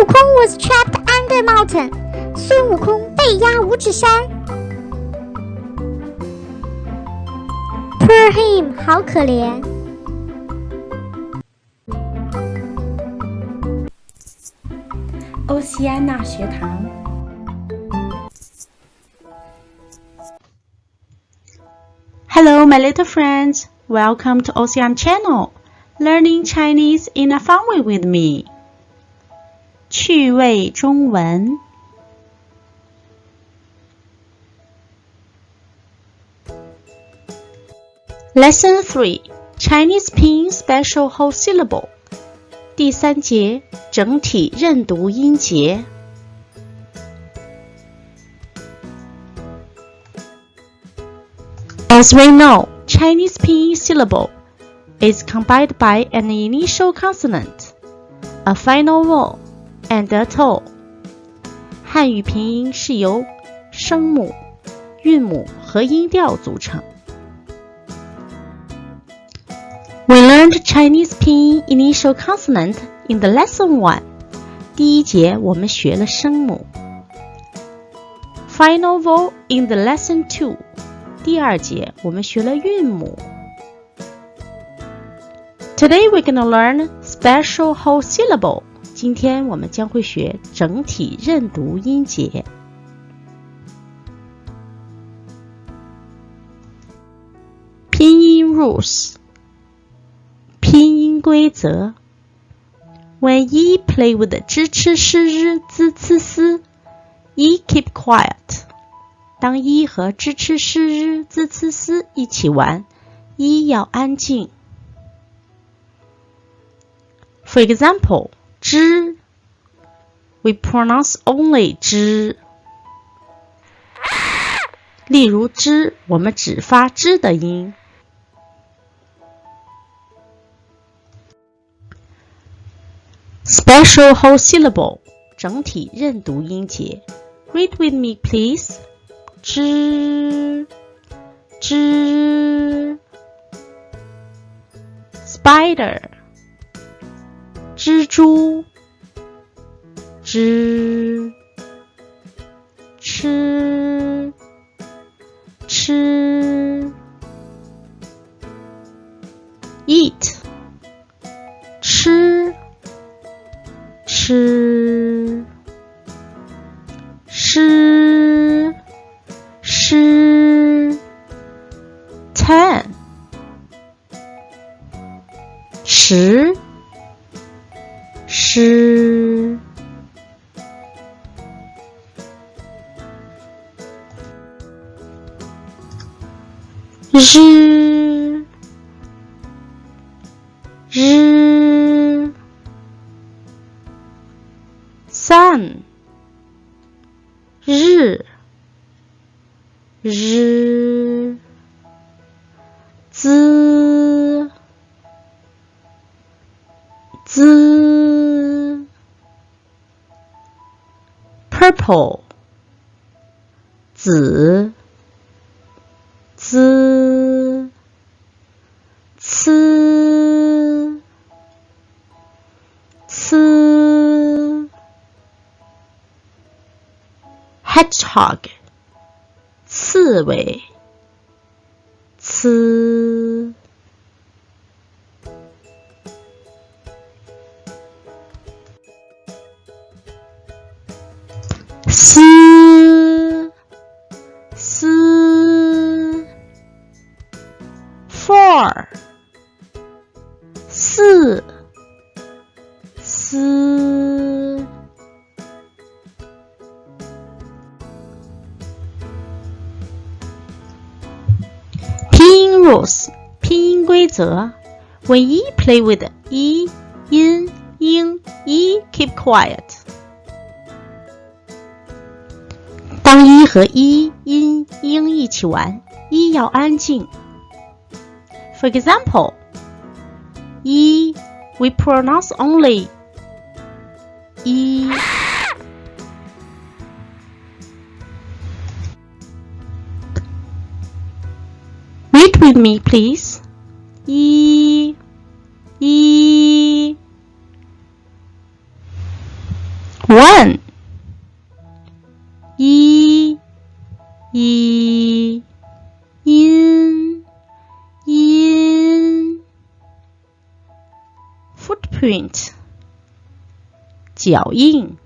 悟空 was trapped under mountain. 孙悟空被压五指山。Poor him, 好可怜。欧西安娜学堂。Hello, my little friends. Welcome to Ocean Channel. Learning Chinese in a fun way with me. 趣味中文。Lesson 3 Chinese Pinyin Special Whole Syllable 第3节整体认读音节。As we know, Chinese Pinyin syllable is combined by an initial consonant, a final vowel, and a toe. 汉语拼音是由声母、韵母和音调组成。We learned Chinese Pinyin initial consonant in the lesson 1. 第1节我们学了声母。Final vowel in the lesson 2. 第2节我们学了韵母。Today we're gonna learn special whole syllable. 今天我们将会学整体认读音节。拼音 rules 拼音规则 When ye play with 支吃诗日滋呲丝 ye keep quiet 当一和支吃诗日滋呲丝一起玩一要安静 For example 知 We pronounce only 知例如知我们只发知的音Special whole syllable 整体认读音节 Read with me please 知 Spider 蜘蛛吃 Eat 吃10 10 sun 日滋 purple 紫hedgehog 刺猬丝4 四拼音 rules 拼音规则 When ye play with 一音英一 keep quiet 当一和一音英一起玩一要安静 For example 一 we pronounce only 一Read with me please 一 One， 一 in footprint， 脚印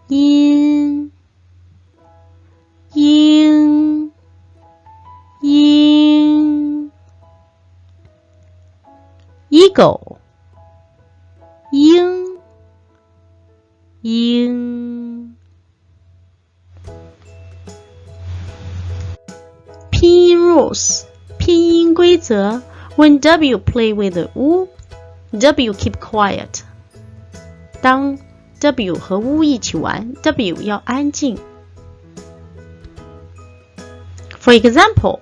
in eagle， 鹰拼音 rules， 拼音规则 When W play with U， W keep quiet。 当 W 和 U 一起玩， W 要安静。 For example，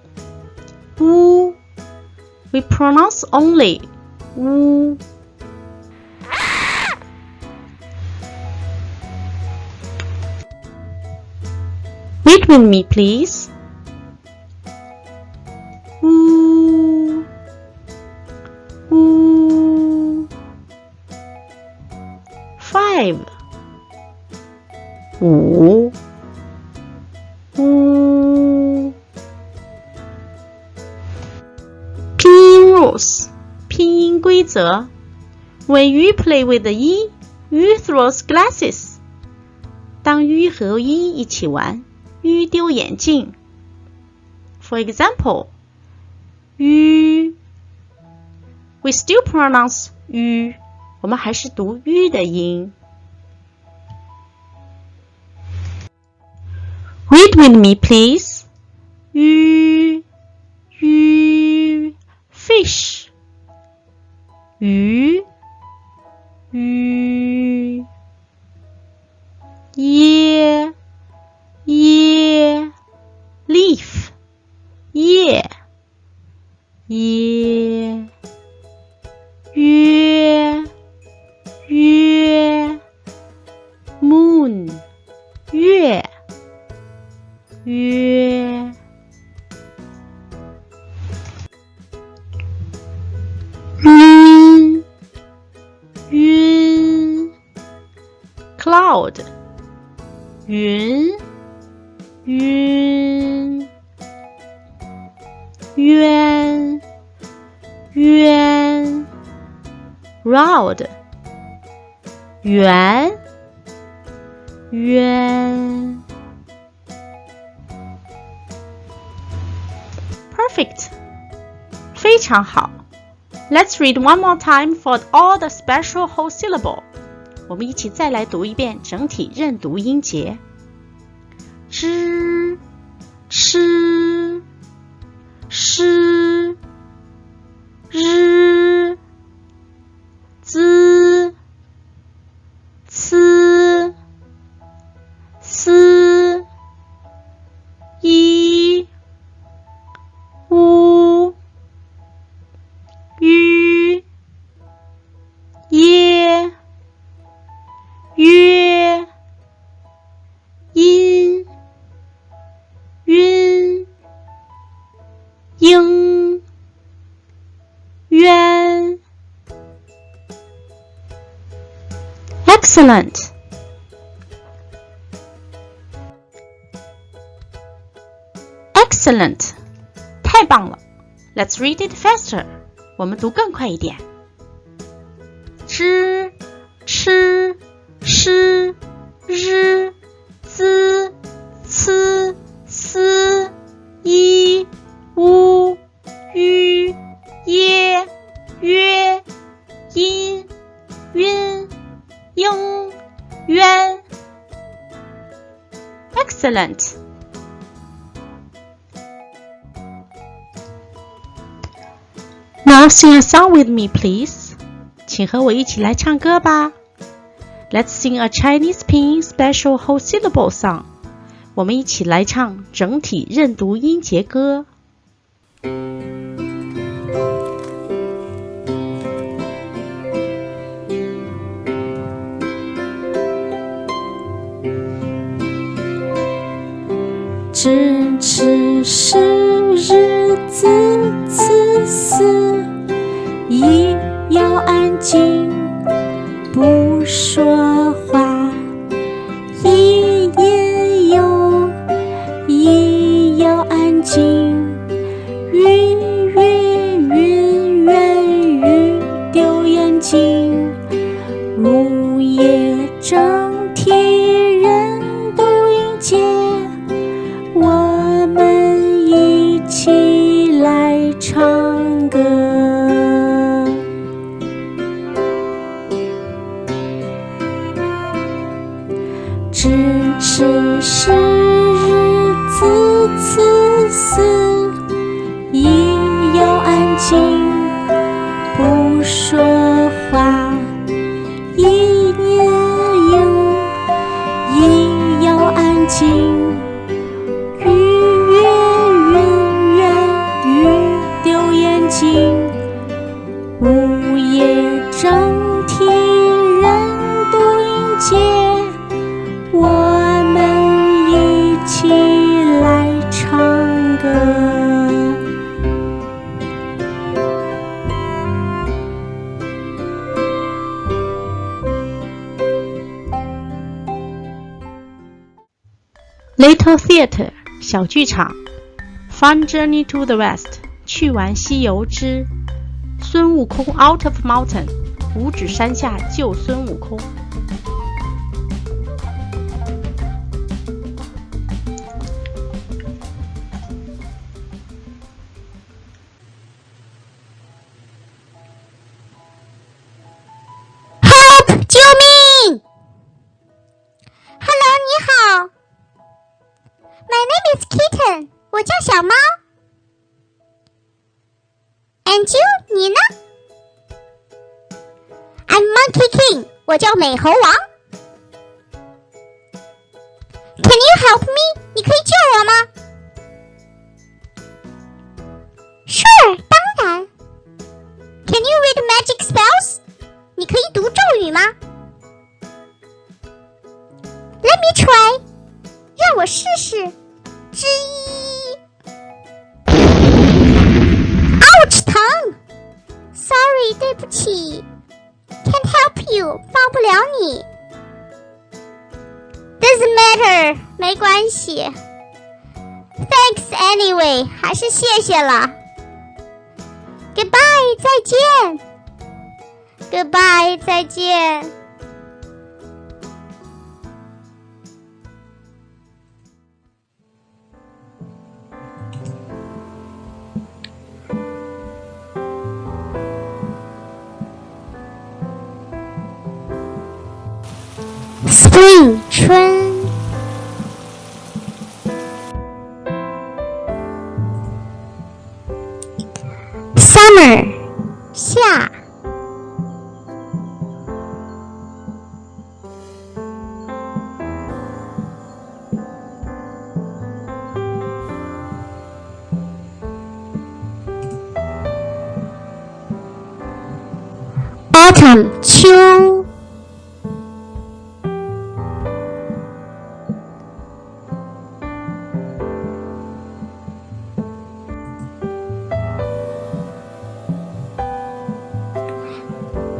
U we pronounce only U。 Read with me please. U, U. 5 5 U。 拼音 rules， 拼音规则 When you play with E, you throws glasses。 当 U 和 E 一起玩，U 丢眼镜。 For example， U we still pronounce U， 我们还是读 U 的音。 Read with me please. U fish 鱼椰 leaf 叶约 moon 月晕 cloud 云渊 round 圆 Perfect， 非常好。 Let's read one more time for all the special whole syllable。 我们一起再来读一遍整体认读音节。知吃诗日滋呲思一乌吁耶约阴晕应渊 Excellent， Excellent， 太棒了。 Let's read it faster， 我们读更快一点。知吃诗日滋呲思一乌吁耶约阴晕应渊 Excellent。 Now sing a song with me please， 请和我一起来唱歌吧。 Let's sing a Chinese pinyin special whole syllable song， 我们一起来唱整体认读音节歌。知吃诗日滋呲思一要安静不说话。Musical Theatre 小剧场 Fun Journey to the West 去玩西游之孙悟空 Out of Mountain 五指山下救孙悟空。救命 ！Hello， 你好 ，My name is Kitten， 我叫小猫。And you， 你呢 ？I'm Monkey King， 我叫美猴王。Can you help me？ 你可以救我吗 ？Sure， 当然。Can you read magic spells？ 你可以读咒语吗 ？Let me try， 让我试试。之一 ，Ouch， 疼 ！Sorry， 对不起 ，Can't help you， 帮不了你。Doesn't matter， 没关系。Thanks anyway， 还是谢谢了。Goodbye， 再见。Goodbye， 再见。Spring， 春。Summer， 夏。Autumn， 秋。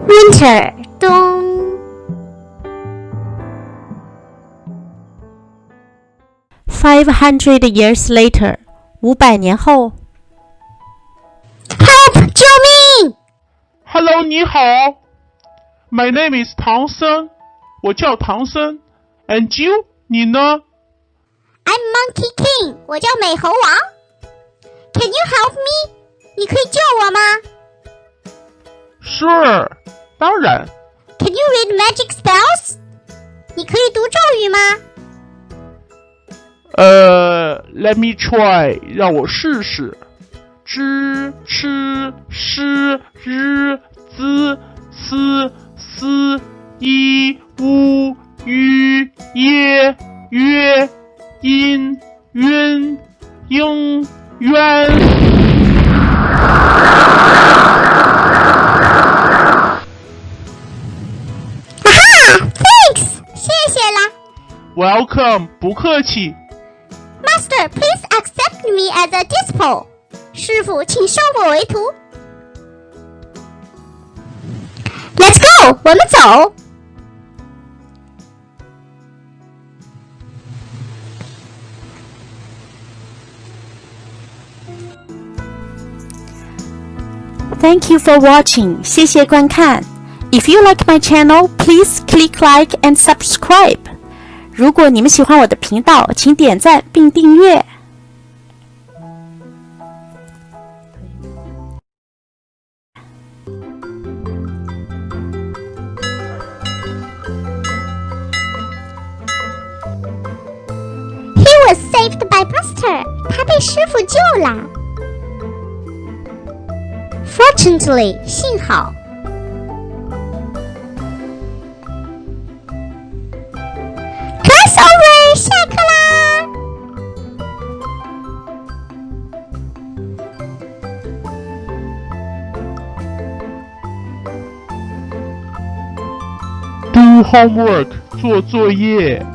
Winter， 冬。500 years later 500年后。 Help！ 救命 Hello， 你好 ，My name is 唐僧，我叫唐僧。And you， 你呢 ？I'm Monkey King， 我叫美猴王。Can you help me？ 你可以救我吗 ？Sure， 当然。Can you read magic spells？ 你可以读咒语吗？Let me try， 让我试试。知吃诗日滋思思一乌于耶约阴晕应渊。Thanks， 谢谢啦。Welcome， 不客气。Master, please accept me as a disciple. 师傅，请收我为徒。Let's go， 我们走。Thank you for watching， 谢谢观看。If you like my channel, please click like and subscribe. 如果你们喜欢我的频道，请点赞并订阅。He was saved by Buster. 他被师傅救了。Fortunately， 幸好。Class over， 下课啦。Do homework， 做作业。